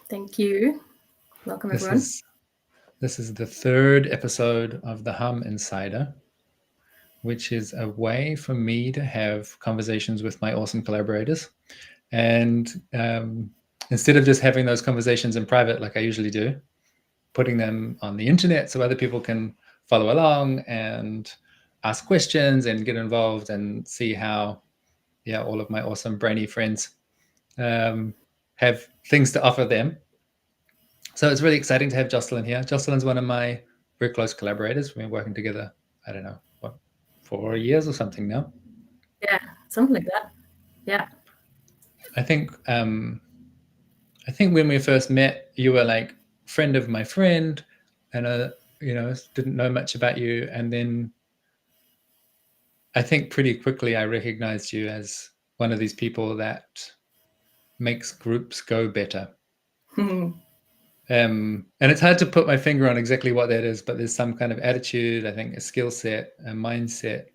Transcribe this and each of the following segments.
Thank you. Welcome, everyone. This is the third episode of the Hum Insider, which is a way for me to have conversations with my awesome collaborators. And instead of just having those conversations in private like I usually do, putting them on the internet so other people can follow along and ask questions and get involved and see how, all of my awesome brainy friends have things to offer them. So it's really exciting to have Jocelyn here. Jocelyn's one of my very close collaborators. We've been working together, I don't know, 4 years or something now. Yeah, something like that. Yeah. I think when we first met, you were like friend of my friend, and didn't know much about you. And then I think pretty quickly I recognized you as one of these people that makes groups go better. And it's hard to put my finger on exactly what that is, but there's some kind of attitude, I think, a skill set, a mindset,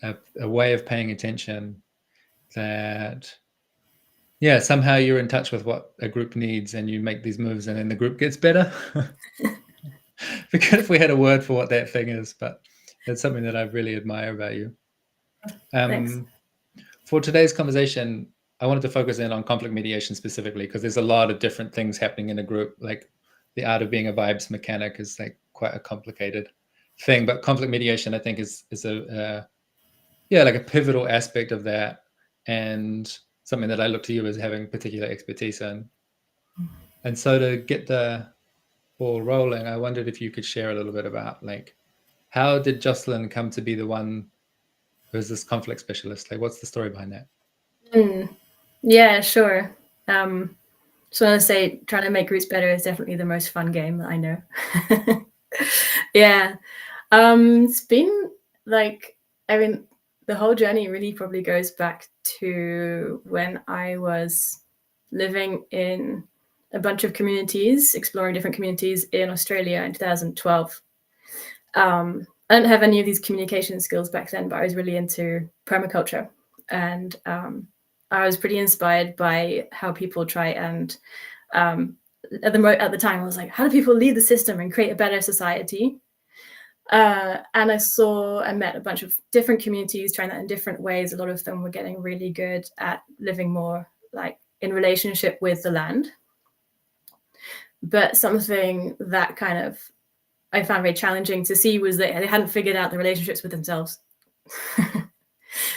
a way of paying attention that, somehow you're in touch with what a group needs and you make these moves and then the group gets better. Because if we had a word for what that thing is, but it's something that I really admire about you. Thanks. For today's conversation, I wanted to focus in on conflict mediation specifically because there's a lot of different things happening in a group. Like the art of being a vibes mechanic is like quite a complicated thing, but conflict mediation, I think, is a like a pivotal aspect of that, and something that I look to you as having particular expertise in. And so to get the ball rolling, I wondered if you could share a little bit about like how did Jocelyn come to be the one who's this conflict specialist? Like, what's the story behind that? Yeah, sure. So I want to say trying to make groups better is definitely the most fun game that I know. Yeah. It's been like, the whole journey really probably goes back to when I was living in a bunch of communities, exploring different communities in Australia in 2012. I didn't have any of these communication skills back then, but I was really into permaculture. And I was pretty inspired by how people try and, at the time, I was like, how do people lead the system and create a better society? And I met a bunch of different communities trying that in different ways. A lot of them were getting really good at living more like in relationship with the land. But something that kind of I found very challenging to see was that they hadn't figured out the relationships with themselves.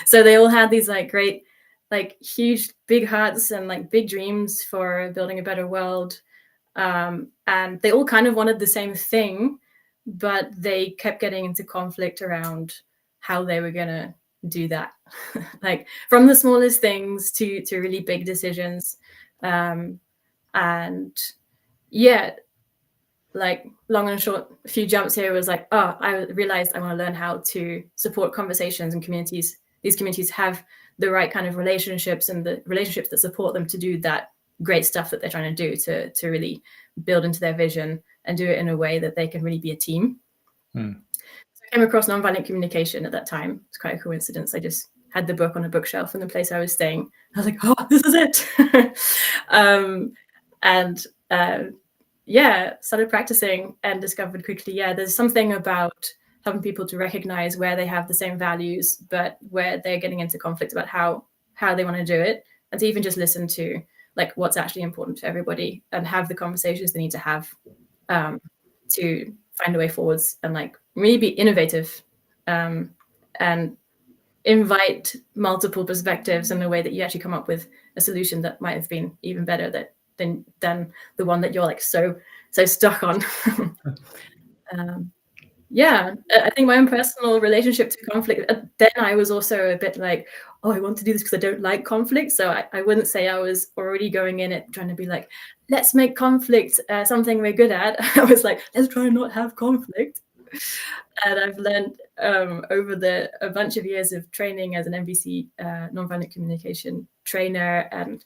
So they all had these like great, like huge, big hearts and like big dreams for building a better world. And they all kind of wanted the same thing, but they kept getting into conflict around how they were going to do that. Like from the smallest things to really big decisions. And yeah, like long and short, a few jumps here was like, I realized I want to learn how to support conversations and communities. These communities have the right kind of relationships and the relationships that support them to do that great stuff that they're trying to do to really build into their vision and do it in a way that they can really be a team. So I came across nonviolent communication at that time. It's quite a coincidence. I just had the book on a bookshelf in the place I was staying. I was like, this is it. Started practicing and discovered quickly, there's something about helping people to recognize where they have the same values, but where they're getting into conflict about how they want to do it, and to even just listen to like what's actually important to everybody and have the conversations they need to have to find a way forwards and like really be innovative and invite multiple perspectives in a way that you actually come up with a solution that might have been even better than the one that you're like so stuck on. I think my own personal relationship to conflict, then I was also a bit like, I want to do this because I don't like conflict. So I wouldn't say I was already going in it trying to be like, let's make conflict something we're good at. I was like, let's try and not have conflict. And I've learned over a bunch of years of training as an NVC nonviolent communication trainer, and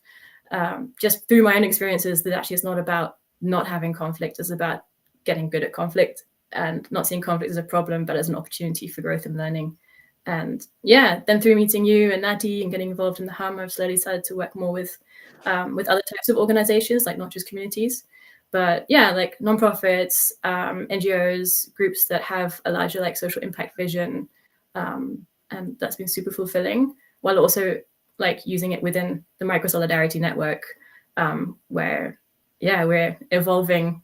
just through my own experiences, that actually it's not about not having conflict, it's about getting good at conflict and not seeing conflict as a problem, but as an opportunity for growth and learning. And yeah, then through meeting you and Natty and getting involved in the Hum, I've slowly started to work more with other types of organizations, like not just communities, but yeah, like nonprofits, NGOs, groups that have a larger like social impact vision, and that's been super fulfilling. While also like using it within the micro solidarity network, where yeah, we're evolving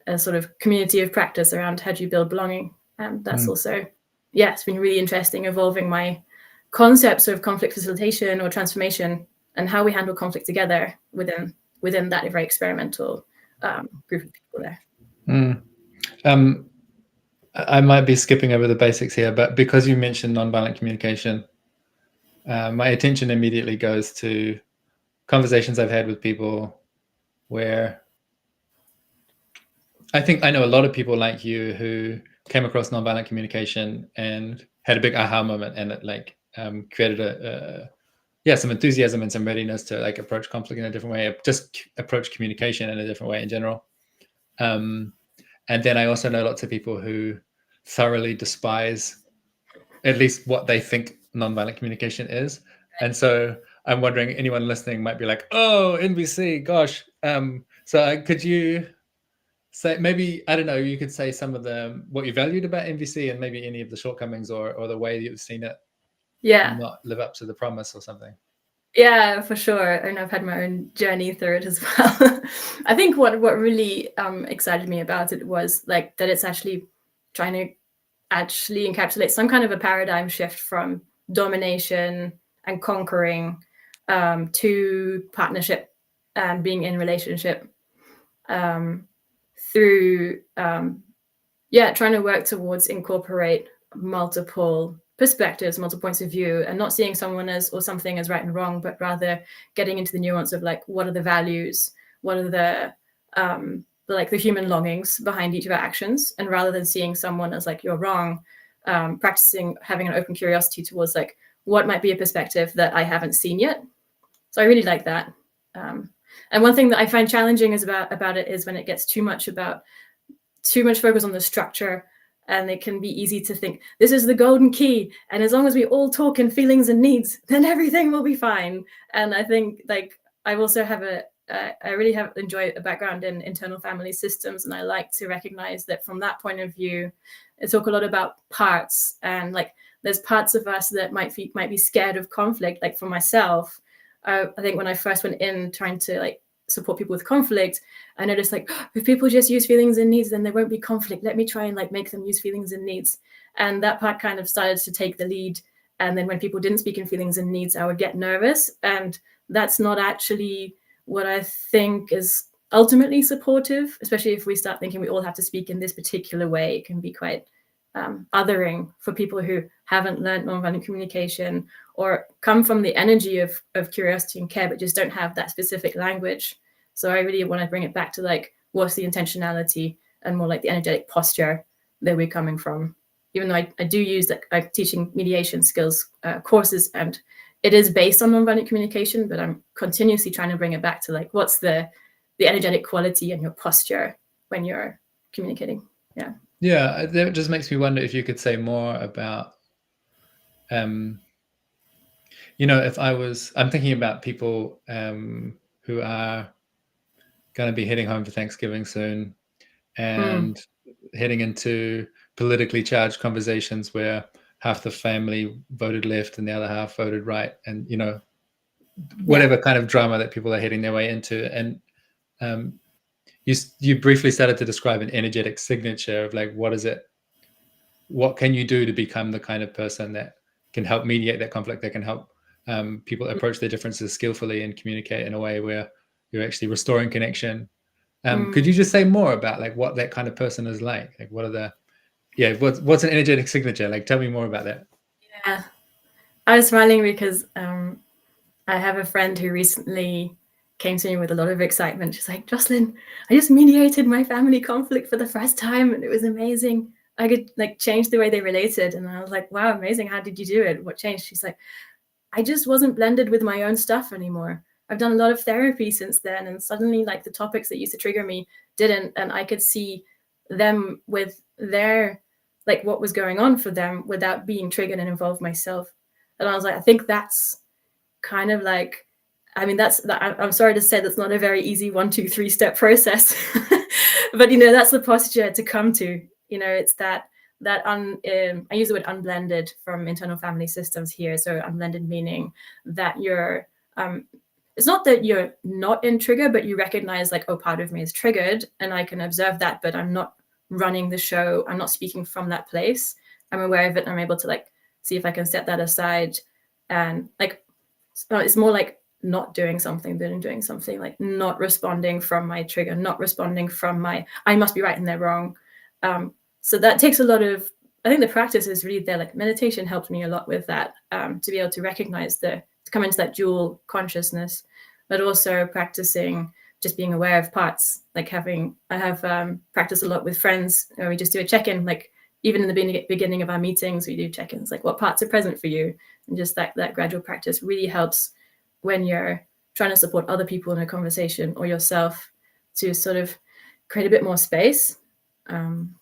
a sort of community of practice around how do you build belonging, and that's also yeah, it's been really interesting evolving my concepts of conflict facilitation or transformation and how we handle conflict together within that very experimental group of people there. I might be skipping over the basics here, but because you mentioned nonviolent communication, my attention immediately goes to conversations I've had with people where I think I know a lot of people like you who came across nonviolent communication and had a big aha moment, and it like created some enthusiasm and some readiness to like approach conflict in a different way, just approach communication in a different way in general. And then I also know lots of people who thoroughly despise at least what they think nonviolent communication is. And so I'm wondering, anyone listening might be like, "Oh, NVC, gosh." Could you say, maybe, I don't know, you could say some of what you valued about NVC and maybe any of the shortcomings or the way you've seen it Yeah. not live up to the promise or something. Yeah, for sure. And I've had my own journey through it as well. I think what really excited me about it was like that it's actually trying to actually encapsulate some kind of a paradigm shift from domination and conquering to partnership and being in relationship, through trying to work towards incorporate multiple perspectives, multiple points of view, and not seeing someone as or something as right and wrong, but rather getting into the nuance of like what are the values, what are the like the human longings behind each of our actions, and rather than seeing someone as like you're wrong, practicing having an open curiosity towards like what might be a perspective that I haven't seen yet. So I really like that. And one thing that I find challenging is about it is when it gets too much focus on the structure, and it can be easy to think this is the golden key, and as long as we all talk in feelings and needs, then everything will be fine. And I think like I also have I really have enjoyed a background in internal family systems, and I like to recognize that from that point of view, I talk a lot about parts, and like there's parts of us that might be scared of conflict. Like for myself, I think when I first went in trying to like support people with conflict, I noticed like if people just use feelings and needs, then there won't be conflict. Let me try and like make them use feelings and needs. And that part kind of started to take the lead. And then when people didn't speak in feelings and needs, I would get nervous. And that's not actually what I think is ultimately supportive, especially if we start thinking we all have to speak in this particular way. It can be quite othering for people who haven't learned nonviolent communication or come from the energy of curiosity and care, but just don't have that specific language. So I really want to bring it back to like, what's the intentionality and more like the energetic posture that we're coming from. Even though I do use like I'm teaching mediation skills courses, and it is based on nonviolent communication, but I'm continuously trying to bring it back to like, what's the energetic quality and your posture when you're communicating. Yeah. Yeah, that just makes me wonder if you could say more about, if I'm thinking about people who are going to be heading home for Thanksgiving soon and heading into politically charged conversations where half the family voted left and the other half voted right, and whatever kind of drama that people are heading their way into. And you briefly started to describe an energetic signature of like, what can you do to become the kind of person that can help mediate that conflict, that can help people approach their differences skillfully and communicate in a way where you're actually restoring connection. Could you just say more about like what that kind of person is like? Like what are what's an energetic signature? Like tell me more about that. Yeah, I was smiling because I have a friend who recently came to me with a lot of excitement. She's like, Jocelyn, I just mediated my family conflict for the first time and it was amazing. I could like change the way they related. And I was like, wow, amazing. How did you do it? What changed? She's like, I just wasn't blended with my own stuff anymore. I've done a lot of therapy since then. And suddenly like the topics that used to trigger me didn't. And I could see them with their like what was going on for them without being triggered and involved myself. And I was like, I think that's kind of like, I mean, I'm sorry to say that's not a very easy 1, 2, 3 step process, but that's the posture to come to. It's I use the word unblended from internal family systems here. So unblended meaning that you're, it's not that you're not in trigger, but you recognize like, oh, part of me is triggered and I can observe that, but I'm not running the show. I'm not speaking from that place. I'm aware of it. And I'm able to like see if I can set that aside, and like, it's more like not doing something than doing something, like not responding from my trigger, not responding from my, I must be right and they're wrong. So that takes a lot of, I think the practice is really there. Like meditation helped me a lot with that, to be able to recognize to come into that dual consciousness, but also practicing just being aware of parts. Like I have practiced a lot with friends. We just do a check-in, like even in the beginning of our meetings, we do check-ins, like what parts are present for you. And just that gradual practice really helps when you're trying to support other people in a conversation or yourself to sort of create a bit more space. And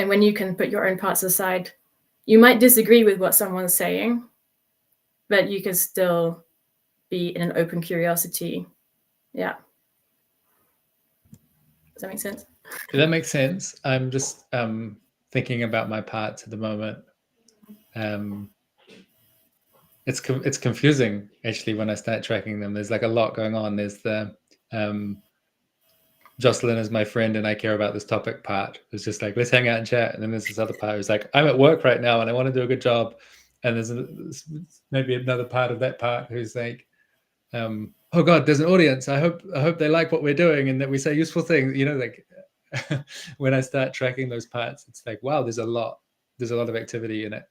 when you can put your own parts aside, you might disagree with what someone's saying, but you can still be in an open curiosity. Yeah. Does that make sense? That makes sense. I'm just thinking about my parts at the moment. It's confusing actually when I start tracking them. There's like a lot going on. There's the Jocelyn is my friend and I care about this topic part. It's just like, let's hang out and chat. And then there's this other part who's like, I'm at work right now and I want to do a good job. And there's maybe another part of that part who's like, oh God, there's an audience. I hope they like what we're doing and that we say useful things. Like when I start tracking those parts, it's like, wow, there's a lot of activity in it.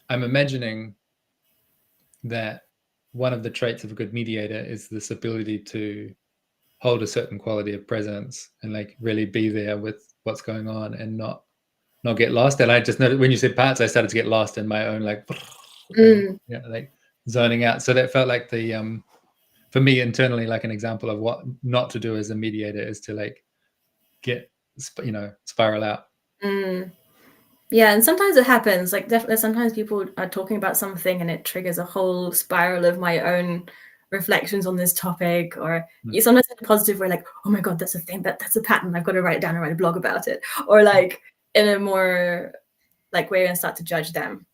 I'm imagining that one of the traits of a good mediator is this ability to hold a certain quality of presence and like really be there with what's going on and not get lost. And I just noticed when you said parts, I started to get lost in my own like, like zoning out. So that felt like the for me internally, like an example of what not to do as a mediator is to like get spiral out. Yeah, and sometimes it happens. Like definitely, sometimes people are talking about something and it triggers a whole spiral of my own reflections on this topic. Or sometimes in a positive way, like, oh my God, that's a thing, that's a pattern. I've got to write it down and write a blog about it. Or like in a more like way and start to judge them.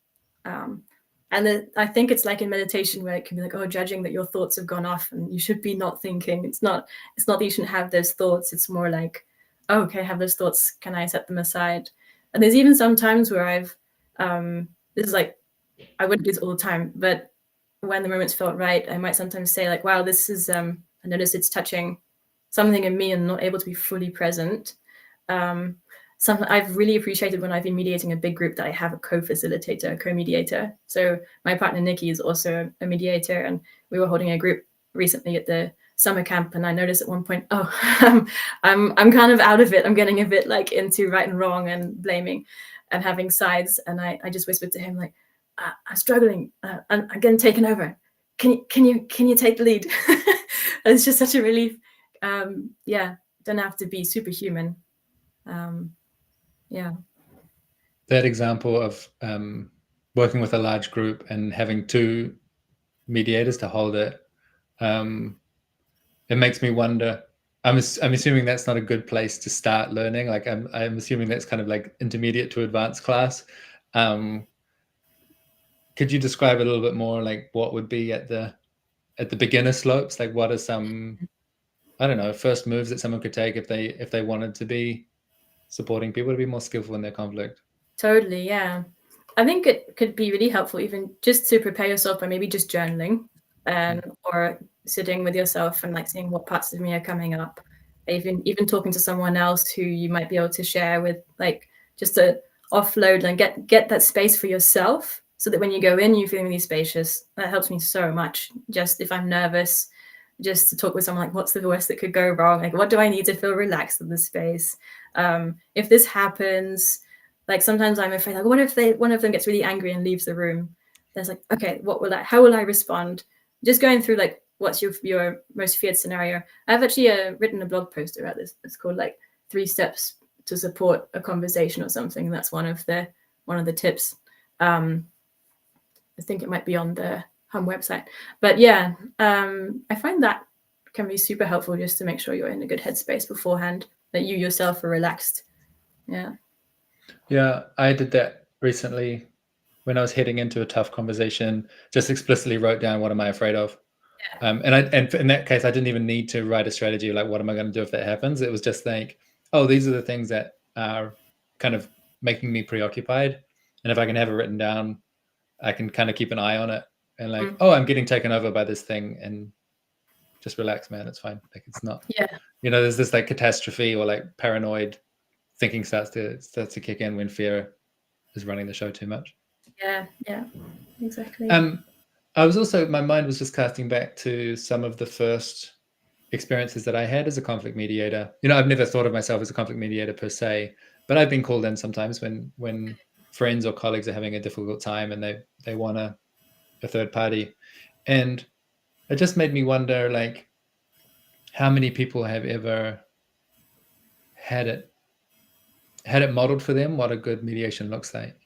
And I think it's like in meditation where it can be like, oh, judging that your thoughts have gone off and you should be not thinking. It's not that you shouldn't have those thoughts. It's more like, oh, okay, I have those thoughts. Can I set them aside? And there's even some times where I've, this is like, I wouldn't do this all the time, but when the moments felt right, I might sometimes say like, wow, this is, I notice it's touching something in me and not able to be fully present. Something I've really appreciated when I've been mediating a big group that I have a co-facilitator, a co-mediator. So my partner, Nikki, is also a mediator, and we were holding a group recently at the summer camp, and I noticed at one point, oh, I'm kind of out of it. I'm getting a bit like into right and wrong and blaming and having sides. And I just whispered to him like, I'm struggling. I'm getting taken over. Can you take the lead? It's just such a relief. Yeah, don't have to be superhuman. Yeah. That example of working with a large group and having two mediators to hold it, it makes me wonder. I'm assuming that's not a good place to start learning. Like I'm assuming that's kind of like intermediate to advanced class. Could you describe a little bit more, like what would be at the beginner slopes? Like what are some, I don't know, first moves that someone could take if they wanted to be supporting people to be more skillful in their conflict? Totally, yeah. I think it could be really helpful even just to prepare yourself by maybe just journaling or sitting with yourself and like seeing what parts of me are coming up. Even talking to someone else who you might be able to share with, like just to offload and get that space for yourself so that when you go in, you're feeling really spacious. That helps me so much. Just if I'm nervous, just to talk with someone like, what's the worst that could go wrong? Like, what do I need to feel relaxed in this space? If this happens, like sometimes I'm afraid, like, what if one of them gets really angry and leaves the room? There's like, okay, how will I respond? Just going through like, what's your most feared scenario? I've actually written a blog post about this. It's called like 3 steps to support a conversation or something. That's one of the tips. I think it might be on the Hum website. But yeah, I find that can be super helpful just to make sure you're in a good headspace beforehand, that you yourself are relaxed. Yeah. Yeah, I did that recently when I was heading into a tough conversation. Just explicitly wrote down, what am I afraid of? Yeah. And in that case, I didn't even need to write a strategy like, what am I going to do if that happens? It was just like, oh, these are the things that are kind of making me preoccupied, and if I can have it written down, I can kind of keep an eye on it, and like, oh, I'm getting taken over by this thing, and just relax, man. It's fine. Like, it's not. Yeah. There's this like catastrophe or like paranoid thinking starts to kick in when fear is running the show too much. Yeah. Exactly. I was also, my mind was just casting back to some of the first experiences that I had as a conflict mediator. I've never thought of myself as a conflict mediator per se, but I've been called in sometimes when friends or colleagues are having a difficult time and they want a third party. And it just made me wonder, like, how many people have ever had it modeled for them what a good mediation looks like.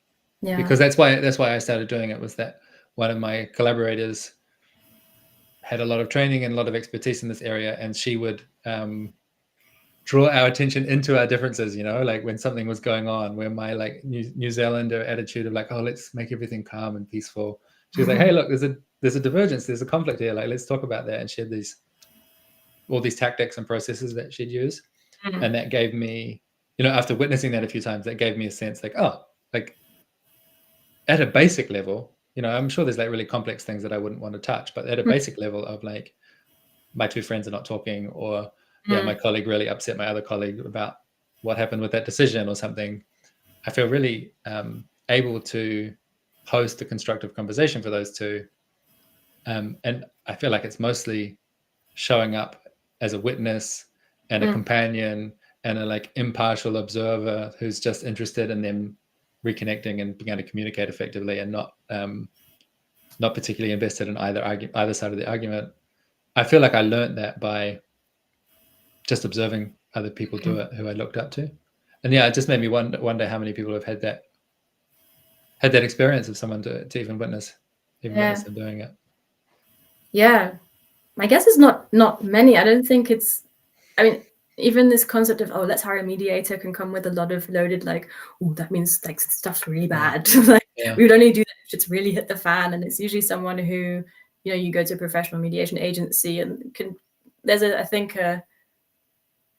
Yeah. Because that's why I started doing it, was that one of my collaborators had a lot of training and a lot of expertise in this area, and she would draw our attention into our differences, like when something was going on, where my like New Zealander attitude of like, oh, let's make everything calm and peaceful. She was like, hey, look, there's a divergence, there's a conflict here, like, let's talk about that. And she had all these tactics and processes that she'd use. And that gave me, after witnessing that a few times, that gave me a sense like, oh, like at a basic level, I'm sure there's like really complex things that I wouldn't want to touch, but at a basic level of like, my two friends are not talking, or my colleague really upset my other colleague about what happened with that decision or something, I feel really able to host a constructive conversation for those two. And I feel like it's mostly showing up as a witness and a companion and a like impartial observer who's just interested in them reconnecting and being able to communicate effectively, and not particularly invested in either side of the argument. I feel like I learned that by just observing other people do it who I looked up to. And yeah, it just made me wonder how many people have had that experience of someone to even witness them doing it. Yeah. My guess is not many. I don't think it's, I mean, even this concept of, oh, let's hire a mediator can come with a lot of loaded, like, oh, that means like stuff's really bad. Like, we would only do that if it's really hit the fan. And it's usually someone who, you go to a professional mediation agency and there's I think, at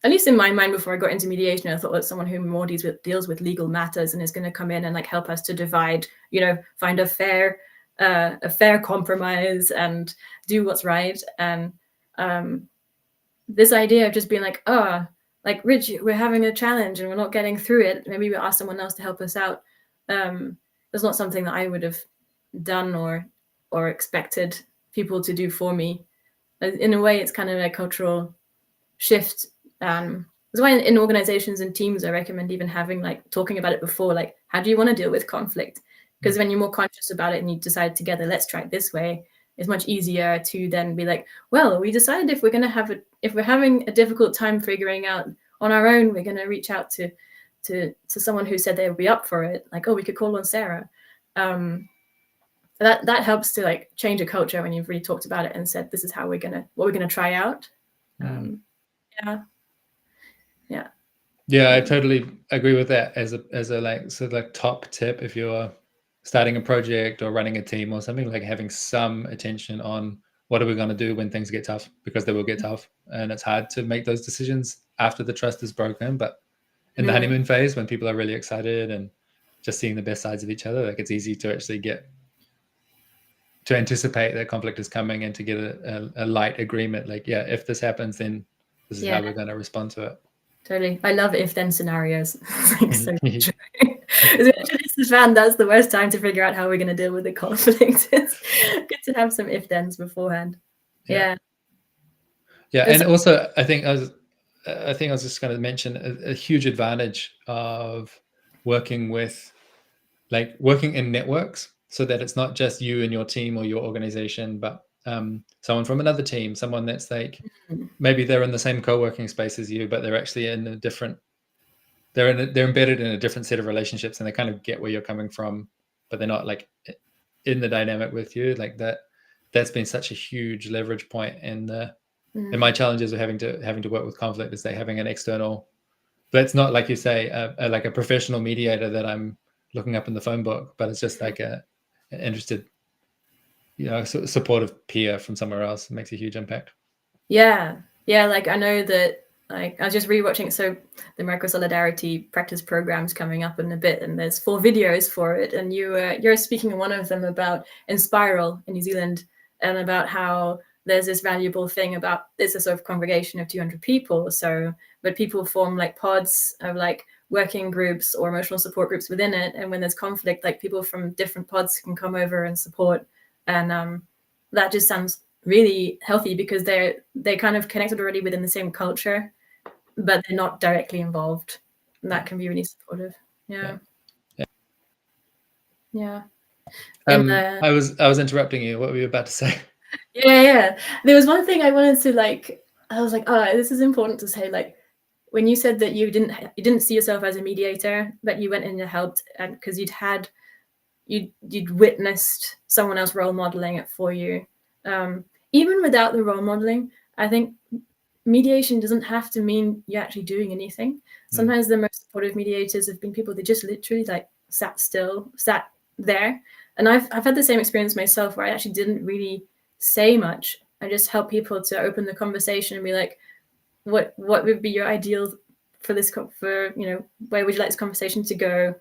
least in my mind, before I got into mediation, I thought that someone who more deals with legal matters and is going to come in and like help us to divide, find a fair compromise and do what's right. And this idea of just being like, oh, like, Rich, we're having a challenge and we're not getting through it, maybe we'll ask someone else to help us out. That's not something that I would have done or expected people to do for me. In a way, it's kind of a cultural shift. That's why in organizations and teams, I recommend even having like talking about it before, like, how do you want to deal with conflict? Because when you're more conscious about it and you decide together, let's try it this way, it's much easier to then be like, well, we decided if we're having a difficult time figuring out on our own, we're going to reach out to someone who said they would be up for it. Like, oh, we could call on Sarah. That helps to like change a culture when you've really talked about it and said, this is how what we're gonna try out. Yeah, I totally agree with that as a like sort of like top tip if you're starting a project or running a team or something, like having some attention on what are we going to do when things get tough, because they will get tough and it's hard to make those decisions after the trust is broken. But in the honeymoon phase, when people are really excited and just seeing the best sides of each other, like, it's easy to actually get to anticipate that conflict is coming and to get a light agreement. Like, yeah, if this happens, then this is how we're going to respond to it. Totally. I love if-then scenarios. So true. It's the fan, that's the worst time to figure out how we're going to deal with the conflict. It's good to have some if-thens beforehand. Yeah. And also, I think I was just going to mention a huge advantage of working in networks, so that it's not just you and your team or your organization, but someone from another team, someone that's like, maybe they're in the same co-working space as you, but they're actually in a different they're embedded in a different set of relationships, and they kind of get where you're coming from, but they're not like in the dynamic with you. Like that's been such a huge leverage point in my challenges of having to work with conflict, is that having an external, that's not, like you say, like a professional mediator that I'm looking up in the phone book, but it's just like an interested, supportive peer from somewhere else. It makes a huge impact. Yeah. Like I know that, like I was just rewatching. So the Micro Solidarity practice program's coming up in a bit, and there's 4 videos for it. And you're speaking in one of them about in Spiral in New Zealand, and about how there's this valuable thing about it's a sort of congregation of 200 people. So, but people form like pods of like working groups or emotional support groups within it. And when there's conflict, like people from different pods can come over and support. And that just sounds really healthy, because they're kind of connected already within the same culture, but they're not directly involved. And that can be really supportive. Yeah. I was interrupting you. What were you about to say? Yeah. There was one thing I wanted to I was like, oh, this is important to say. Like when you said that you didn't see yourself as a mediator, but you went in and helped, and because you'd witnessed someone else role modeling it for you. Even without the role modeling, I think mediation doesn't have to mean you're actually doing anything. Sometimes the most supportive mediators have been people that just literally like sat there. And I've had the same experience myself, where I actually didn't really say much. I just helped people to open the conversation and be like, what would be your ideal for this, where would you like this conversation to go?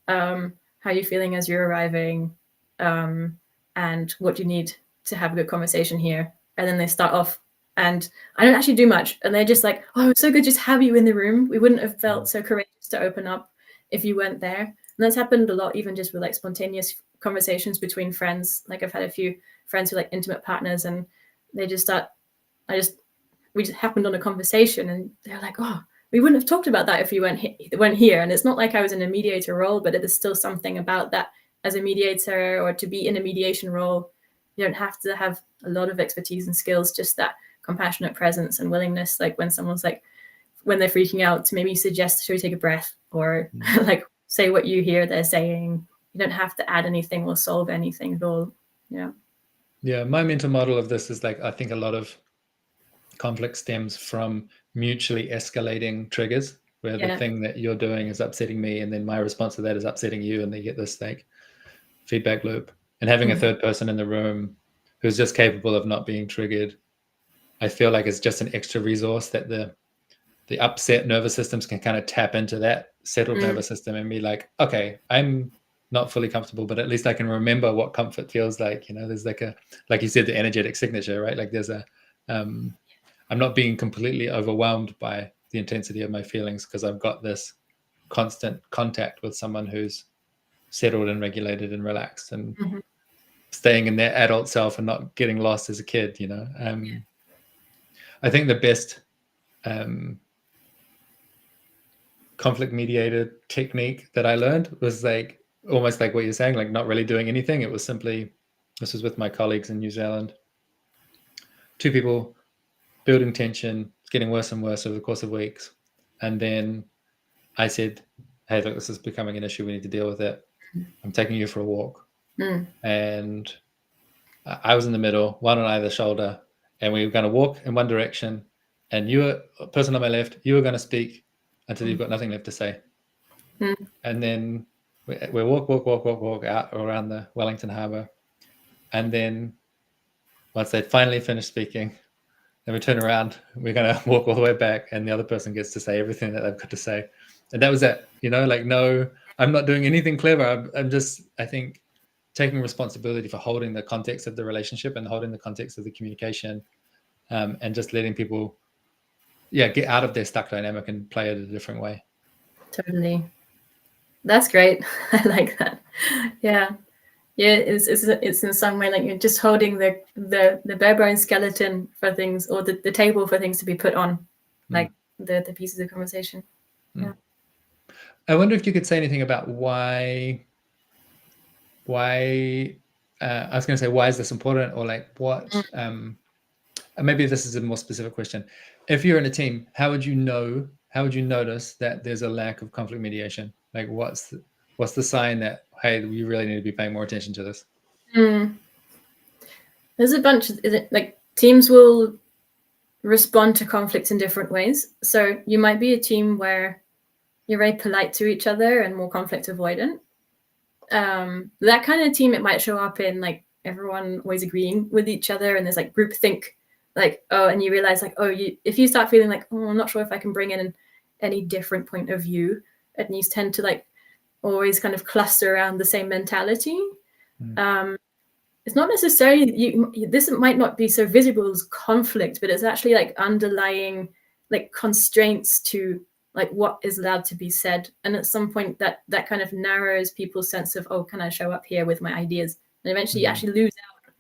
How are you feeling as you're arriving? And what do you need to have a good conversation here? And then they start off, and I don't actually do much. And they're just like, oh, it was so good just have you in the room. We wouldn't have felt so courageous to open up if you weren't there. And that's happened a lot, even just with like spontaneous conversations between friends. Like I've had a few friends who are like intimate partners, and they just start, we just happened on a conversation, and they're like, oh, we wouldn't have talked about that if you weren't here. And it's not like I was in a mediator role, but it is still something about that as a mediator, or to be in a mediation role. You don't have to have a lot of expertise and skills, just that compassionate presence and willingness. Like when someone's like, when they're freaking out, to maybe suggest, should we take a breath, or like say what you hear they're saying. You don't have to add anything or solve anything at all. Yeah, my mental model of this is like, I think a lot of conflict stems from mutually escalating triggers, where the thing that you're doing is upsetting me, and then my response to that is upsetting you, and they get this like feedback loop. And having a third person in the room who's just capable of not being triggered, I feel like it's just an extra resource that the upset nervous systems can kind of tap into that settled nervous system and be like, okay, I'm not fully comfortable, but at least I can remember what comfort feels like. There's like you said, the energetic signature, right? Like there's I'm not being completely overwhelmed by the intensity of my feelings, because I've got this constant contact with someone who's settled and regulated and relaxed and staying in their adult self and not getting lost as a kid. I think the best conflict mediated technique that I learned was like almost like what you're saying, like not really doing anything. It was simply, this was with my colleagues in New Zealand, 2 people building tension, getting worse and worse over the course of weeks. And then I said, hey, look, this is becoming an issue. We need to deal with it. I'm taking you for a walk. And I was in the middle, one on either shoulder, and we were going to walk in one direction. And you were a person on my left, you were going to speak until you've got nothing left to say. And then we walk out around the Wellington Harbour. And then once they finally finished speaking, then we turn around, we're going to walk all the way back, and the other person gets to say everything that they've got to say. And that was it, like, no, I'm not doing anything clever. I'm just, I think, taking responsibility for holding the context of the relationship and holding the context of the communication, and just letting people, get out of their stuck dynamic and play it a different way. Totally. That's great. I like that. Yeah, it's in some way like you're just holding the bare bone skeleton for things, or the table for things to be put on, like the pieces of conversation. I wonder if you could say anything about why I was going to say, why is this important, or like maybe this is a more specific question. If you're in a team, how would you know how would you notice that there's a lack of conflict mediation? Like, what's the sign that, hey, we really need to be paying more attention to this? There's a bunch of, like, teams will respond to conflict in different ways. So you might be a team where you're very polite to each other and more conflict avoidant. That kind of team, it might show up in like everyone always agreeing with each other, and there's like group think, like, oh, and you realize like, oh, if you start feeling like, oh, I'm not sure if I can bring in any different point of view, and you tend to like always kind of cluster around the same mentality. It's not necessarily this might not be so visible as conflict, but it's actually like underlying like constraints to like what is allowed to be said, and at some point that kind of narrows people's sense of, oh, can I show up here with my ideas, and eventually you actually lose out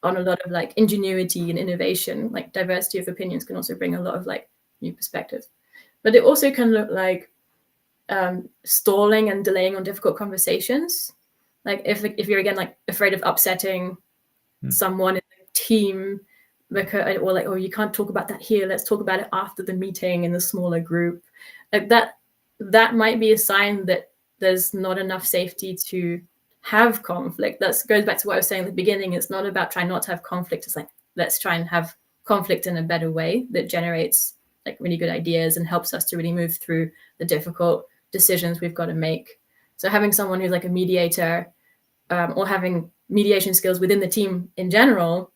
on a lot of like ingenuity and innovation. Like diversity of opinions can also bring a lot of like new perspectives, but it also can look like stalling and delaying on difficult conversations. Like if you're again like afraid of upsetting someone in the team, because, or like, oh, you can't talk about that here, let's talk about it after the meeting in the smaller group, like that might be a sign that there's not enough safety to have conflict. That goes back to what I was saying at the beginning. It's not about trying not to have conflict. It's like, let's try and have conflict in a better way that generates like really good ideas and helps us to really move through the difficult decisions we've got to make. So having someone who's like a mediator, or having mediation skills within the team in general,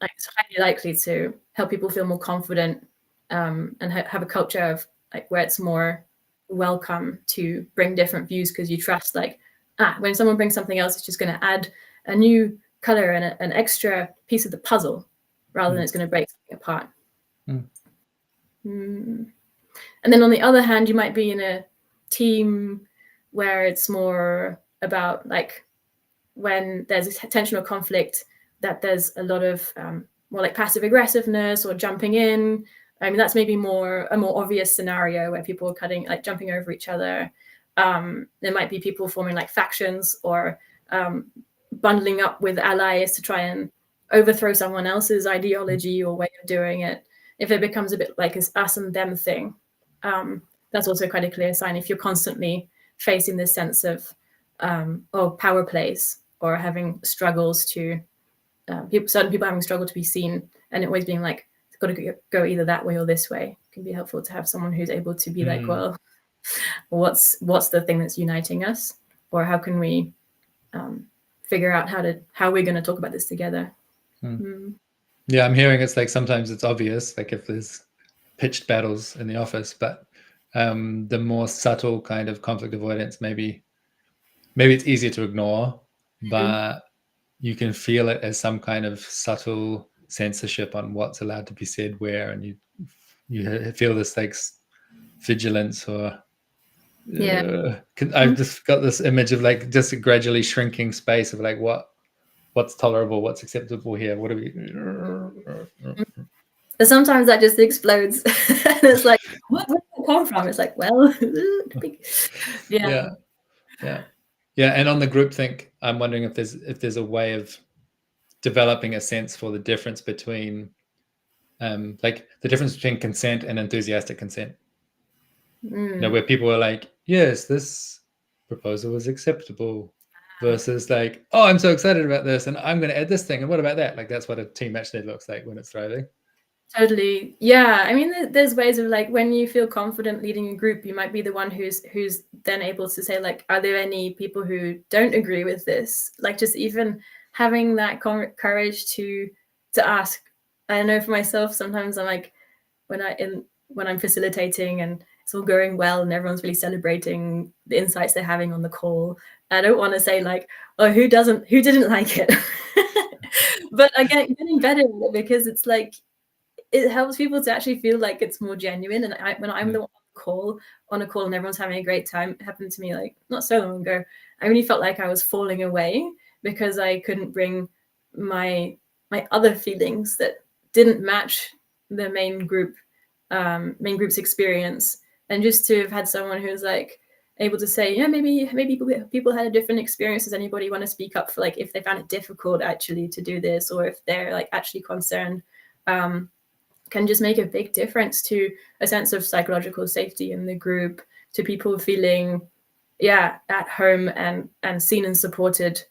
like, it's highly likely to help people feel more confident, and have a culture of like where it's more welcome to bring different views, because you trust like, when someone brings something else, it's just going to add a new color and an extra piece of the puzzle rather than it's going to break something apart. And then on the other hand, you might be in a team where it's more about like, when there's a tension or conflict, that there's a lot of more like passive aggressiveness or jumping in. I mean, that's maybe a more obvious scenario where people are jumping over each other. There might be people forming like factions, or bundling up with allies to try and overthrow someone else's ideology or way of doing it. If it becomes a bit like this us and them thing, that's also quite a clear sign. If you're constantly facing this sense of power plays, or having struggles to certain people having struggled to be seen, and it always being like, it's got to go either that way or this way, it can be helpful to have someone who's able to be like, well, what's the thing that's uniting us, or how can we figure out how we're going to talk about this together. Yeah, I'm hearing it's like sometimes it's obvious, like if there's pitched battles in the office, but the more subtle kind of conflict avoidance, maybe it's easier to ignore, but you can feel it as some kind of subtle censorship on what's allowed to be said where, and you feel this like vigilance, or I've just got this image of like just a gradually shrinking space of like what's tolerable, what's acceptable here, what do we and sometimes that just explodes and it's like, where did it come from? It's like, well, yeah. And on the groupthink, I'm wondering if there's a way of developing a sense for the difference between like the difference between consent and enthusiastic consent. You know, where people are like, yes, this proposal is acceptable, versus like, oh, I'm so excited about this and I'm going to add this thing, and what about that? Like, that's what a team actually looks like when it's thriving. Totally. Yeah. I mean, there's ways of like, when you feel confident leading a group, you might be the one who's then able to say like, are there any people who don't agree with this? Like, just even having that courage to ask. I know for myself, sometimes I'm like, when I'm facilitating and it's all going well and everyone's really celebrating the insights they're having on the call, I don't want to say like, oh, who didn't like it? But again, getting better at it, because it's like, it helps people to actually feel like it's more genuine. And when I'm the one on a call and everyone's having a great time, it happened to me like not so long ago. I really felt like I was falling away because I couldn't bring my other feelings that didn't match the main group's experience. And just to have had someone who's like able to say, yeah, maybe people had a different experience. Does anybody want to speak up for like if they found it difficult actually to do this, or if they're like actually concerned? can just make a big difference to a sense of psychological safety in the group, to people feeling, at home and seen and supported,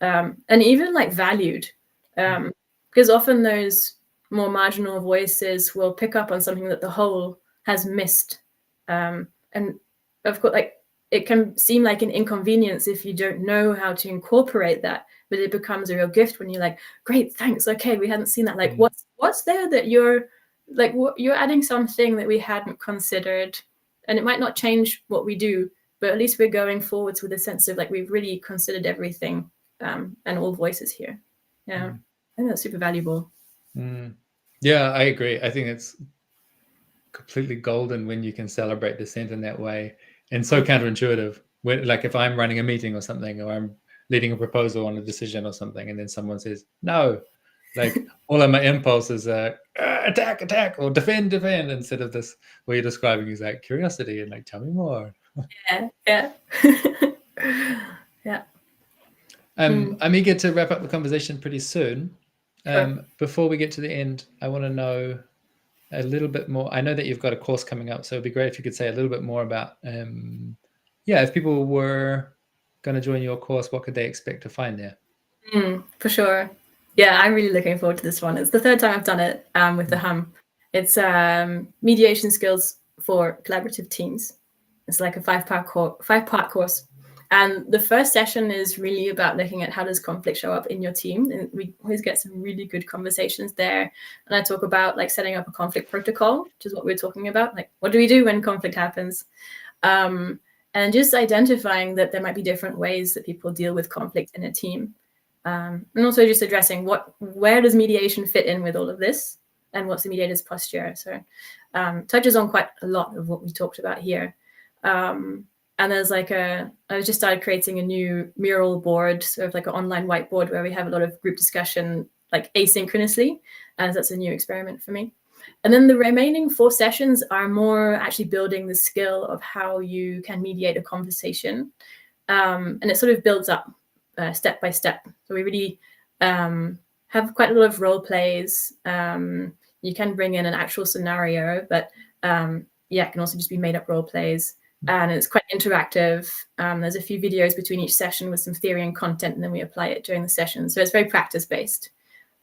and even like valued. Because often those more marginal voices will pick up on something that the whole has missed. And of course, like, it can seem like an inconvenience if you don't know how to incorporate that, but it becomes a real gift when you're like, great, thanks. Okay, we hadn't seen that. Like, what's there that you're like, you're adding something that we hadn't considered, and it might not change what we do, but at least we're going forwards with a sense of like, we've really considered everything, and all voices here. Yeah, I think that's super valuable. Yeah, I agree. I think it's completely golden when you can celebrate dissent in that way, and so counterintuitive. When, like, if I'm running a meeting or something, or I'm leading a proposal on a decision or something, and then someone says no, like, all of my impulses are attack, or defend, instead of this what you're describing is like curiosity and like, tell me more. Yeah. Yeah. I'm eager to wrap up the conversation pretty soon. Sure. Before we get to the end, I want to know a little bit more. I know that you've got a course coming up, so it'd be great if you could say a little bit more about, if people were going to join your course, what could they expect to find there? For sure. Yeah, I'm really looking forward to this one. It's the third time I've done it with the Hum. It's mediation skills for collaborative teams. It's like a five-part course. And the first session is really about looking at how does conflict show up in your team. And we always get some really good conversations there. And I talk about like setting up a conflict protocol, which is what we're talking about. Like, what do we do when conflict happens? And just identifying that there might be different ways that people deal with conflict in a team. And also just addressing where does mediation fit in with all of this, and what's the mediator's posture. So touches on quite a lot of what we talked about here. And there's like I just started creating a new mural board, sort of like an online whiteboard where we have a lot of group discussion, like asynchronously, and that's a new experiment for me. And then the remaining 4 sessions are more actually building the skill of how you can mediate a conversation. And it sort of builds up step by step. So we really have quite a lot of role plays. You can bring in an actual scenario, but it can also just be made up role plays. And it's quite interactive. There's a few videos between each session with some theory and content, and then we apply it during the session. So it's very practice-based.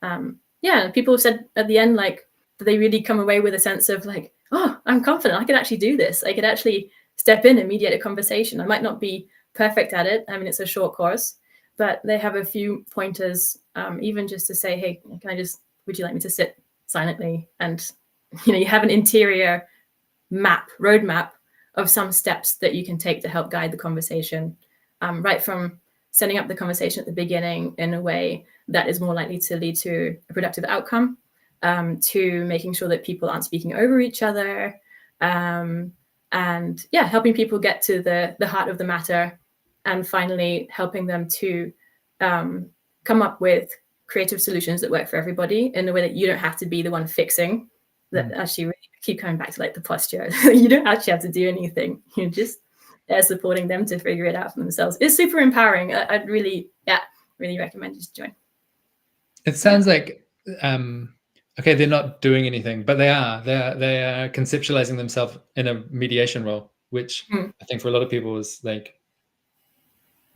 People have said at the end, like, that they really come away with a sense of like, oh, I'm confident. I can actually do this. I could actually step in and mediate a conversation. I might not be perfect at it. I mean, it's a short course, but they have a few pointers, even just to say, hey, would you like me to sit silently? And, you have an interior roadmap of some steps that you can take to help guide the conversation, right from setting up the conversation at the beginning in a way that is more likely to lead to a productive outcome, to making sure that people aren't speaking over each other, and helping people get to the heart of the matter, and finally helping them to come up with creative solutions that work for everybody in a way that you don't have to be the one fixing. That actually really keep coming back to like the posture. You don't actually have to do anything. You're just there supporting them to figure it out for themselves. It's super empowering. I'd really recommend you to join. It sounds like okay, they're not doing anything, but they are conceptualizing themselves in a mediation role, which I think for a lot of people is like,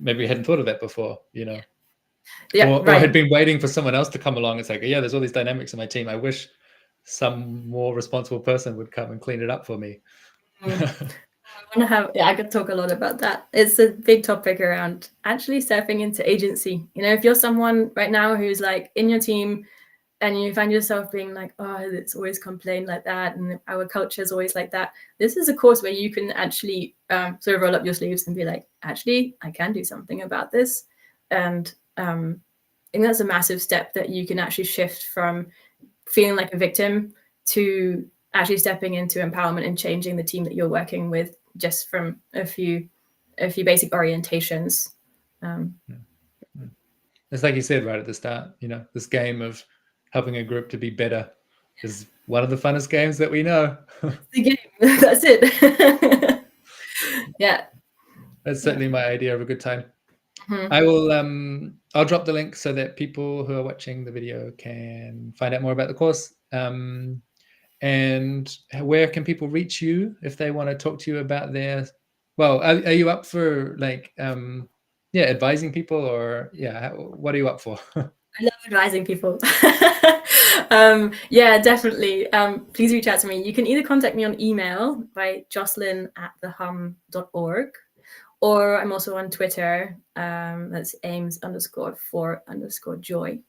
maybe we hadn't thought of that before, or had been waiting for someone else to come along. It's like, there's all these dynamics in my team. I wish some more responsible person would come and clean it up for me. I could talk a lot about that. It's a big topic around actually stepping into agency. If you're someone right now who's like in your team and you find yourself being like, oh, it's always complained like that, and our culture is always like that, this is a course where you can actually sort of roll up your sleeves and be like, actually, I can do something about this. And I think that's a massive step that you can actually shift from feeling like a victim to actually stepping into empowerment and changing the team that you're working with, just from a few basic orientations. It's like you said right at the start, this game of helping a group to be better is one of the funnest games that we know. The game, that's it. Yeah. That's certainly my idea of a good time. I will I'll drop the link so that people who are watching the video can find out more about the course. And where can people reach you if they want to talk to you about their, well, are you up for like, advising people, or what are you up for? I love advising people. Yeah, definitely. Please reach out to me. You can either contact me on email by jocelyn@thehum.org, or I'm also on Twitter. That's Ames_for_joy.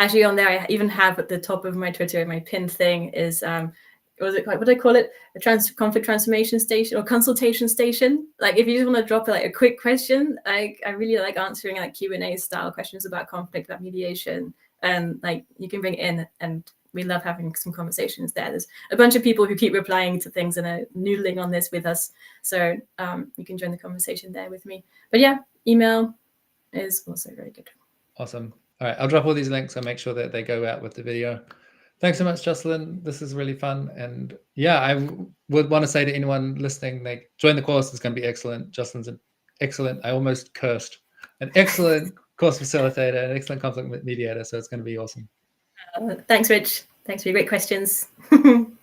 Actually, on there, I even have at the top of my Twitter, my pinned thing is, what do I call it? A conflict transformation station or consultation station. Like, if you just want to drop like a quick question, like I really like answering like Q&A style questions about conflict, about mediation, and like you can bring it in, and we love having some conversations there. There's a bunch of people who keep replying to things and are noodling on this with us, so you can join the conversation there with me. But yeah, email is also very good. Awesome. All right, I'll drop all these links and make sure that they go out with the video. Thanks so much, Jocelyn. This is really fun. And yeah, I would want to say to anyone listening, like, join the course. It's going to be excellent. Jocelyn's an excellent, I almost cursed, an excellent course facilitator, an excellent conflict mediator. So it's going to be awesome. Thanks, Rich. Thanks for your great questions. See you.